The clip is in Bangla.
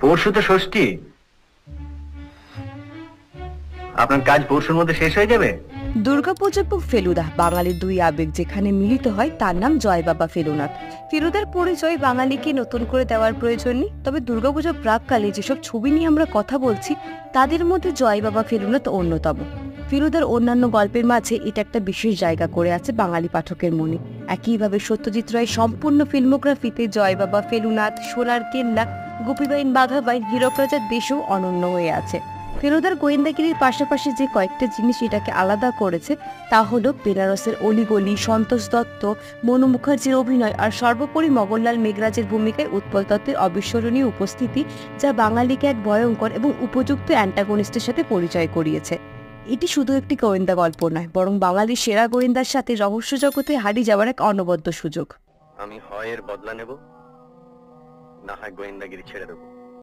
পরশু তো ষষ্ঠী, আপনার কাজ পরশুর মধ্যে শেষ হয়ে যাবে। দুর্গাপূজা এবং ফেলুদা বাঙালির দুই আবেগ যেখানে মিলিত হয় তার নাম জয় বাবা ফেলুনাথ। ফেলুদার পরিচয় বাঙালিকে নতুন করে দেওয়ার প্রয়োজন নেই, তবে দুর্গাপূজার প্রাককালে যেসব ছবি নিয়ে আমরা কথা বলছি তাদের মধ্যে জয় বাবা ফেলুনাথ অন্যতম। ফেলুদার অন্যান্য গল্পের মাঝে এটা একটা বিশেষ জায়গা করে আছে বাঙালি পাঠকের মনে। একইভাবে সত্যজিৎ রায় সম্পূর্ণ ফিল্মোগ্রাফিতে জয় বাবা ফেলুনাথ, সোনার কেল্লা, গোপীবাইন বাঘাবাইন, হীরক রাজার দেশেও অনন্য হয়ে আছে। ফেলুদার গোয়েন্দাগিরির পাশাপাশি যে কয়েকটা জিনিস এটাকে আলাদা করেছে তা হলো বেনারসের অলিগলি, সন্তোষ দত্ত, মনু মুখার্জির অভিনয় আর সর্বোপরি মগনলাল মেঘরাজের ভূমিকায় উৎপল দত্তের অবিস্মরণীয় উপস্থিতি, যা বাঙালিকে এক ভয়ঙ্কর এবং উপযুক্ত অ্যান্টাগনিস্টের সাথে পরিচয় করিয়েছে। এটি শুধু একটি গোয়েন্দা গল্প নয়, বরং বাঙালির সেরা গোয়েন্দার সাথে রহস্য জগতে হারিয়ে যাওয়ার এক অনবদ্য সুযোগ। আমি হয় এর বদলা নেব, না হয় গোয়েন্দাগিরি ছেড়ে দেবো।